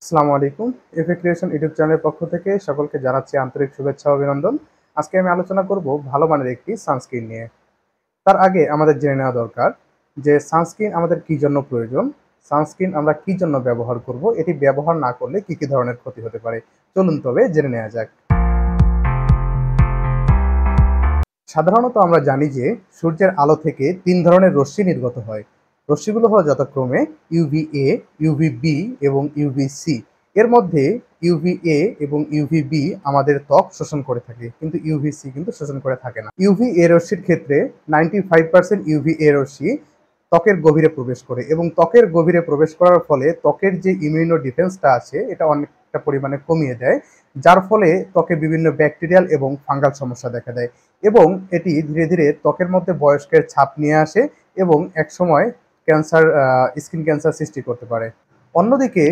আসসালামু আলাইকুম। FA creation YouTube চ্যানেলের পক্ষ থেকে সকলকে জানাচ্ছি আন্তরিক শুভেচ্ছা ও অভিনন্দন। আজকে আমি আলোচনা করব ভালো মানের একটি সানস্ক্রিন নিয়ে। তার আগে আমাদের জেনে নেওয়া দরকার যে সানস্ক্রিন আমাদের কি জন্য প্রয়োজন, সানস্ক্রিন আমরা কি জন্য ব্যবহার করব, এটি ব্যবহার না করলে কি কি ধরনের ক্ষতি হতে পারে। চলুন তবে জেনে নেওয়া যাক। সাধারণত আমরা জানি যে সূর্যের আলো থেকে ৩ ধরনের রশ্মি নির্গত হয়। রশ্মিগুলো হলো যথাক্রমে ইউভিএ, ইউভিবি এবং ইউভিসি। এর মধ্যে ইউভিএ এবং ইউভিবি আমাদের ত্বক শোষণ করে থাকে, কিন্তু ইউভিসি কিন্তু শোষণ করে থাকে না। ইউভিএ রশ্মির ক্ষেত্রে 95% ইউভিএ রশ্মি ত্বকের গভীরে প্রবেশ করে এবং ত্বকের গভীরে প্রবেশ করার ফলে ত্বকের যে ইমিউনো ডিফেন্সটা আছে এটা অনেকটা পরিমাণে কমিয়ে দেয়, যার ফলে ত্বকে বিভিন্ন ব্যাকটেরিয়াল এবং ফাঙ্গাল সমস্যা দেখা দেয় এবং এটি ধীরে ধীরে ত্বকের মধ্যে বয়স্কের ছাপ নিয়ে আসে এবং একসময় ক্যান্সার, স্কিন ক্যান্সার সৃষ্টি করতে পারে। অন্যদিকে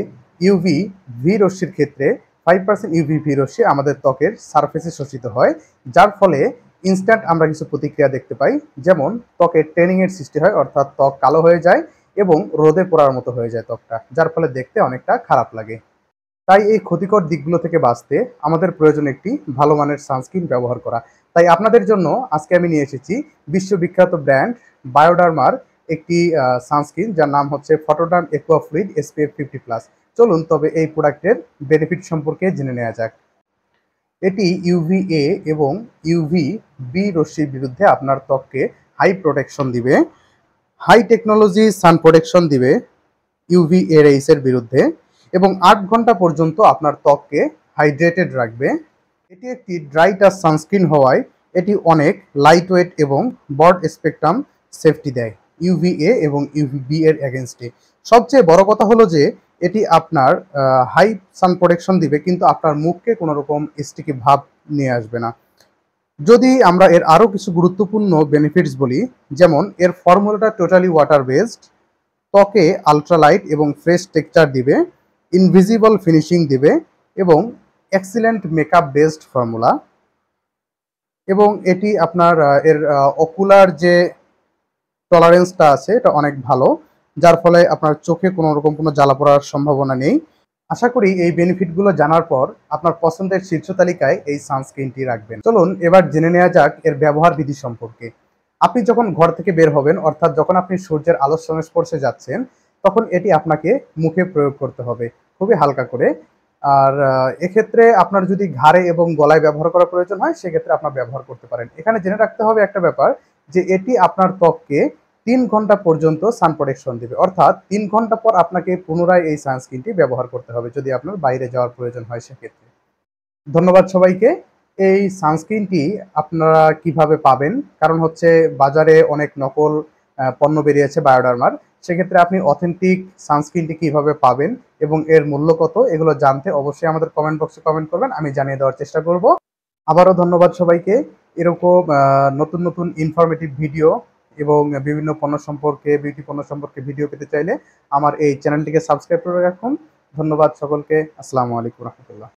ইউভি ভি রশ্মির ক্ষেত্রে 5% ইউভি ভি রশ্মি আমাদের ত্বকের সারফেসে শোষিত হয়, যার ফলে ইনস্ট্যান্ট আমরা কিছু প্রতিক্রিয়া দেখতে পাই, যেমন ত্বকের ট্যানিংয়ের সৃষ্টি হয়, অর্থাৎ ত্বক কালো হয়ে যায় এবং রোদে পোড়ার মতো হয়ে যায় ত্বকটা, যার ফলে দেখতে অনেকটা খারাপ লাগে। তাই এই ক্ষতিকর দিকগুলো থেকে বাঁচতে আমাদের প্রয়োজন একটি ভালো মানের সানস্ক্রিন ব্যবহার করা। তাই আপনাদের জন্য আজকে আমি নিয়ে এসেছি বিশ্ববিখ্যাত ব্র্যান্ড বায়োডার্মার একটি সানস্ক্রিন, যার নাম হচ্ছে ফটোডার্ম একুয়া ফ্লুইড SPF 50+। চলুন তবে এই প্রোডাক্টের বেনিফিট সম্পর্কে জেনে নেওয়া যাক। এটি ইউভিএ এবং ইউভি বি রশ্মির বিরুদ্ধে আপনার ত্বককে হাই প্রোটেকশন দিবে, হাই টেকনোলজি সান প্রোটেকশন দিবে ইউভিএ রেইসের বিরুদ্ধে এবং ৮ ঘন্টা পর্যন্ত আপনার ত্বককে হাইড্রেটেড রাখবে। এটি একটি ড্রাই টাচ সানস্ক্রিন হওয়ায় এটি অনেক লাইট ওয়েট এবং ব্রড স্পেকট্রাম সেফটি দেয় ইউভিএ এবং ইউভিবি এর এগেনস্টে। সবচেয়ে বড় কথা হলো যে এটি আপনার হাই সান প্রোটেকশন দিবে, কিন্তু আপনার মুখকে কোনো রকম স্টিকি ভাব নিয়ে আসবে না। যদি আমরা এর আরও কিছু গুরুত্বপূর্ণ বেনিফিটস বলি, যেমন এর ফর্মুলাটা টোটালি ওয়াটার বেসড, ত্বকে আলট্রালাইট এবং ফ্রেশ টেক্সচার দিবে, ইনভিজিবল ফিনিশিং দিবে এবং এক্সিলেন্ট মেকআপ বেসড ফর্মুলা। এবং এটি আপনার এর অকুলার যে টলারেন্সটা আছে এটা অনেক ভালো, যার ফলে আপনার চোখে কোনো রকম কোনো জ্বালা পড়ার সম্ভাবনা নেই। আশা করি এই বেনিফিটগুলো জানার পর আপনার পছন্দের শীর্ষ তালিকায় এই সানস্ক্রিনটি রাখবেন। চলুন এবার জেনে নেওয়া যাক এর ব্যবহার বিধি সম্পর্কে। আপনি যখন ঘর থেকে বের হবেন, অর্থাৎ যখন আপনি সূর্যের আলোর সংস্পর্শে যাচ্ছেন, তখন এটি আপনাকে মুখে প্রয়োগ করতে হবে খুবই হালকা করে। আর এক্ষেত্রে আপনার যদি ঘাড়ে এবং গলায় ব্যবহার করা প্রয়োজন হয়, সেক্ষেত্রে আপনার ব্যবহার করতে পারেন। এখানে জেনে রাখতে হবে একটা ব্যাপার, যে এটি আপনার ত্বককে ৩ ঘন্টা পর্যন্ত সান প্রোটেকশন দিবে, অর্থাৎ ৩ ঘন্টা পর আপনাকে পুনরায় এই সানস্ক্রিনটি ব্যবহার করতে হবে যদি আপনার বাইরে যাওয়ার প্রয়োজন হয় সেক্ষেত্রে। ধন্যবাদ সবাইকে। এই সানস্ক্রিনটি আপনারা কিভাবে পাবেন, কারণ হচ্ছে বাজারে অনেক নকল পণ্য বেরিয়েছে বায়োডার্মার। সেক্ষেত্রে আপনি অথেন্টিক সানস্ক্রিনটি কিভাবে পাবেন এবং এর মূল্য কত, এগুলো জানতে অবশ্যই আমাদের কমেন্ট বক্সে কমেন্ট করবেন, আমি জানিয়ে দেওয়ার চেষ্টা করব। আবারও ধন্যবাদ সবাইকে। এরকম নতুন নতুন ইনফরমেটিভ ভিডিও এবং বিভিন্ন পণ্য সম্পর্কে, বিউটি পণ্য সম্পর্কে ভিডিও পেতে চাইলে আমার এই চ্যানেলটিকে সাবস্ক্রাইব করে রাখুন। ধন্যবাদ সকলকে। আসসালামু আলাইকুম রহমতুল্লাহ।